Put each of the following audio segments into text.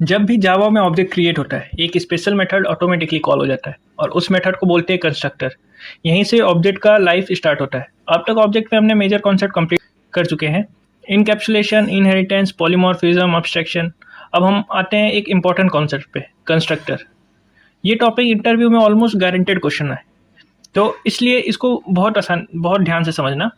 जब भी जावा में ऑब्जेक्ट क्रिएट होता है एक स्पेशल मेथड ऑटोमेटिकली कॉल हो जाता है और उस मेथड को बोलते हैं कंस्ट्रक्टर। यहीं से ऑब्जेक्ट का लाइफ स्टार्ट होता है। अब तक ऑब्जेक्ट में हमने मेजर कॉन्सेप्ट कंप्लीट कर चुके हैं, इनकैप्सुलेशन, इनहेरिटेंस, पॉलीमॉर्फिज्म, अब्स्ट्रैक्शन। अब हम आते हैं एक इंपॉर्टेंट कॉन्सेप्ट पे, कंस्ट्रक्टर। ये टॉपिक इंटरव्यू में ऑलमोस्ट गारंटेड क्वेश्चन है, तो इसलिए इसको बहुत ध्यान से समझना।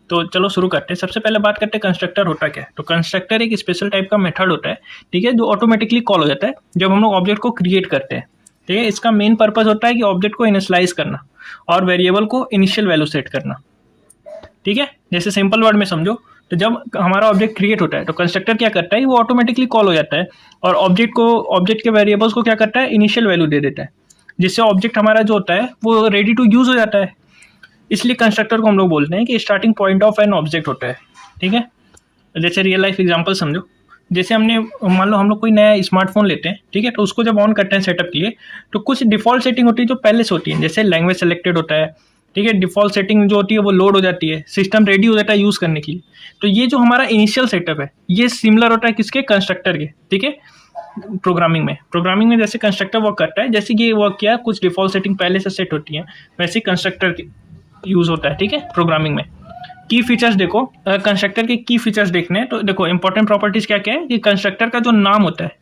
तो चलो शुरू करते हैं। सबसे पहले बात करते हैं कंस्ट्रक्टर होता क्या है। तो कंस्ट्रक्टर एक स्पेशल टाइप का मेथड होता है, ठीक है, जो ऑटोमेटिकली कॉल हो जाता है जब हम लोग ऑब्जेक्ट को क्रिएट करते हैं। ठीक है, इसका मेन पर्पज होता है कि ऑब्जेक्ट को इनिशियलाइज करना और वेरिएबल को इनिशियल वैल्यू सेट करना। ठीक है, जैसे सिंपल वर्ड में समझो तो जब हमारा ऑब्जेक्ट क्रिएट होता है तो कंस्ट्रक्टर क्या करता है, वो ऑटोमेटिकली कॉल हो जाता है और ऑब्जेक्ट के वेरिएबल्स को क्या करता है, इनिशियल वैल्यू दे देता है, जिससे ऑब्जेक्ट हमारा जो होता है वो रेडी टू यूज हो जाता है। इसलिए कंस्ट्रक्टर को हम लोग बोलते हैं कि starting point of an object होता है। ठीक है, जैसे रियल लाइफ एग्जांपल समझो। जैसे हमने मान लो हम लोग कोई नया स्मार्टफोन लेते हैं, ठीक है, तो उसको जब ऑन करते हैं सेटअप के लिए तो कुछ डिफॉल्ट सेटिंग होती है जो पहले से होती है, जैसे लैंग्वेज सेलेक्टेड होता है। ठीक है, डिफॉल्ट सेटिंग जो होती है वो लोड हो जाती है, सिस्टम रेडी हो जाता है यूज़ करने के लिए। तो ये जो हमारा इनिशियल सेटअप है ये सिमिलर होता है किसके, कंस्ट्रक्टर के। ठीक है, प्रोग्रामिंग में जैसे कंस्ट्रक्टर वर्क करता है, जैसे कि ये वर्क किया, कुछ डिफॉल्ट सेटिंग पहले से सेट होती है, वैसे कंस्ट्रक्टर यूज होता है। ठीक है, प्रोग्रामिंग में की फीचर्स देखो, कंस्ट्रक्टर के की फीचर्स देखने हैं तो देखो इंपॉर्टेंट प्रॉपर्टीज क्या क्या है कि कंस्ट्रक्टर का जो नाम होता है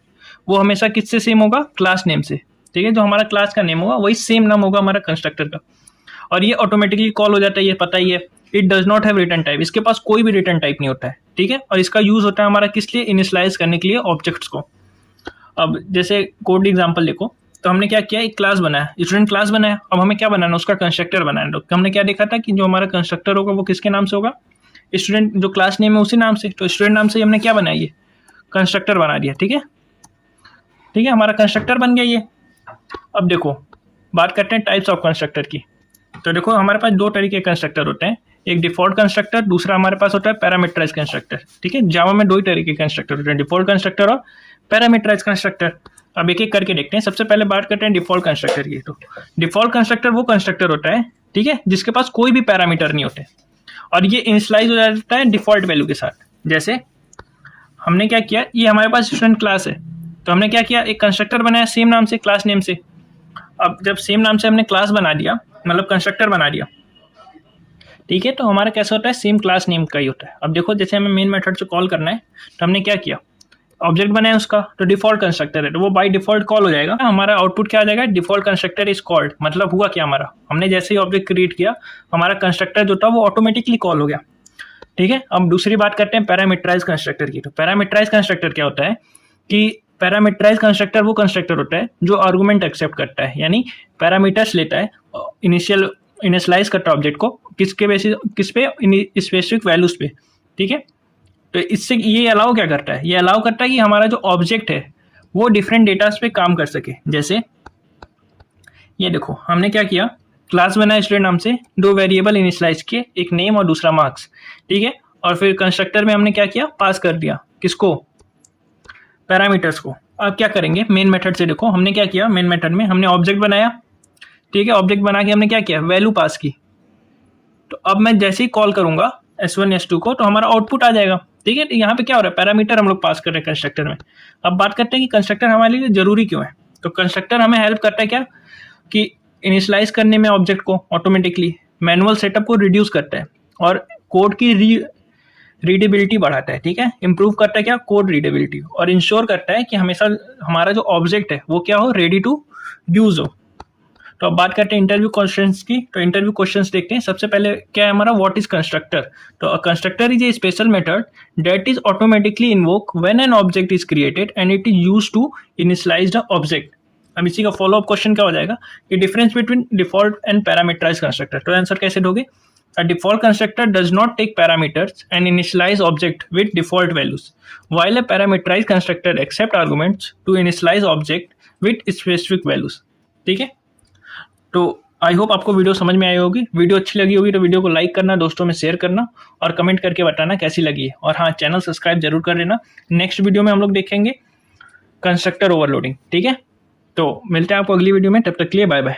वो हमेशा किससे सेम होगा, क्लास नेम से। ठीक है, जो हमारा क्लास का नेम होगा वही सेम नाम होगा हमारा कंस्ट्रक्टर का, और ये ऑटोमेटिकली कॉल हो जाता है, ये पता ही है। It does not have return type, इसके पास कोई भी रिटर्न टाइप नहीं होता है। ठीक है, और इसका यूज होता है हमारा किस लिए, इनिशियलाइज करने के लिए ऑब्जेक्ट्स को। अब जैसे कोड एग्जांपल देखो, तो हमने क्या किया, एक क्लास बनाया, स्टूडेंट क्लास बनाया। अब हमें क्या बनाना, उसका कंस्ट्रक्टर बनाना। तो हमने क्या देखा था कि जो हमारा कंस्ट्रक्टर होगा वो किसके नाम से होगा, स्टूडेंट, जो क्लास नेम है उसी नाम से। तो स्टूडेंट नाम से हमने क्या बनाया, ये कंस्ट्रक्टर बना दिया। ठीक है, ठीक है, हमारा कंस्ट्रक्टर बन गया ये। अब देखो बात करते हैं टाइप्स ऑफ कंस्ट्रक्टर की। तो देखो हमारे पास दो तरीके के कंस्ट्रक्टर होते हैं, एक डिफॉल्ट कंस्ट्रक्टर, दूसरा हमारे पास होता है पैरामीटराइज कंस्ट्रक्टर। ठीक है, जावा में दो ही तरीके के कंस्ट्रक्टर होते हैं, डिफॉल्ट कंस्ट्रक्टर और पैरामीटराइज कंस्ट्रक्टर। अब एक एक करके देखते हैं। सबसे पहले बात करते हैं डिफॉल्ट कंस्ट्रक्टर की। तो डिफॉल्ट कंस्ट्रक्टर वो कंस्ट्रक्टर होता है, ठीक है, जिसके पास कोई भी पैरामीटर नहीं होते और ये इनिशियलाइज हो जाता है डिफॉल्ट वैल्यू के साथ। जैसे हमने क्या किया, ये हमारे पास स्टूडेंट क्लास है, तो हमने क्या किया, एक कंस्ट्रक्टर बनाया सेम नाम से, क्लास नेम से। अब जब सेम नाम से हमने क्लास बना दिया, मतलब कंस्ट्रक्टर बना दिया, ठीक है, तो हमारा कैसा होता है, सेम क्लास नेम का ही होता है। अब देखो जैसे हमें मेन मेथड से कॉल करना है तो हमने क्या किया, ऑब्जेक्ट बनाया उसका, तो डिफॉल्ट कंस्ट्रक्टर है तो वो बाय डिफॉल्ट कॉल हो जाएगा। हमारा आउटपुट क्या आ जाएगा, डिफॉल्ट कंस्ट्रक्टर इज कॉल्ड। मतलब हुआ क्या, हमारा हमने जैसे ही ऑब्जेक्ट क्रिएट किया हमारा कंस्ट्रक्टर जो था वो ऑटोमेटिकली कॉल हो गया। ठीक है, अब दूसरी बात करते हैं पैरामीटराइज कंस्ट्रक्टर की। तो पैरामीटराइज कंस्ट्रक्टर क्या होता है कि पैरामीटराइज कंस्ट्रक्टर वो कंस्ट्रक्टर होता है जो आर्गुमेंट एक्सेप्ट करता है, यानी पैरामीटर्स लेता है, इनिशियलाइज करता है ऑब्जेक्ट को किसके बेसिस, किस पे, स्पेसिफिक वैल्यूज पे। ठीक है, तो इससे ये अलाउ क्या करता है, ये अलाउ करता है कि हमारा जो ऑब्जेक्ट है वो डिफरेंट डेटास पे काम कर सके। जैसे ये देखो हमने क्या किया, क्लास बनाया स्टूडेंट नाम से, दो वेरिएबल इनिशियलाइज किए, एक नेम और दूसरा मार्क्स। ठीक है, और फिर कंस्ट्रक्टर में हमने क्या किया, पास कर दिया किसको, पैरामीटर्स को। अब क्या करेंगे मेन मेथड से, देखो हमने क्या किया, मेन मेथड में हमने ऑब्जेक्ट बनाया। ठीक है, ऑब्जेक्ट बना के हमने क्या किया, वैल्यू पास की। तो अब मैं जैसे ही कॉल करूंगा S1 S2 को तो हमारा आउटपुट आ जाएगा। ठीक है, तो यहाँ पे क्या हो रहा है, पैरामीटर हम लोग पास कर रहे हैं कंस्ट्रक्टर में। अब बात करते हैं कि कंस्ट्रक्टर हमारे लिए जरूरी क्यों है। तो कंस्ट्रक्टर हमें हेल्प करता है क्या, कि इनिशियलाइज करने में ऑब्जेक्ट को ऑटोमेटिकली, मैनुअल सेटअप को रिड्यूस करता है और कोड की रीडेबिलिटी बढ़ाता है। ठीक है, इंप्रूव करता है क्या, कोड रीडेबिलिटी, और इंश्योर करता है कि हमेशा हमारा जो ऑब्जेक्ट है वो क्या हो, रेडी टू यूज हो। तो अब बात करते हैं इंटरव्यू क्वेश्चंस की। तो इंटरव्यू क्वेश्चंस देखते हैं। सबसे पहले क्या है हमारा, व्हाट इज कंस्ट्रक्टर। तो constructor is a special method that is automatically invoke when an object is created and it is used to initialise the object. अब इसी का फॉलोअप क्वेश्चन क्या हो जाएगा कि difference between default and parameterise constructor. तो answer कैसे दोगे, A default constructor does not take parameters and initialize object with default values, while a parameterized constructor accept arguments to initialize object with specific values. ठीक है, तो I hope आपको video समझ में आई होगी। वीडियो अच्छी लगी होगी तो वीडियो को लाइक करना, दोस्तों में शेयर करना और कमेंट करके बताना कैसी लगी है। और हाँ, चैनल सब्सक्राइब जरूर कर लेना। नेक्स्ट वीडियो में हम लोग देखेंगे कंस्ट्रक्टर ओवरलोडिंग। ठीक है, तो मिलते हैं आपको अगली वीडियो में, तब तक के लिए बाय बाय।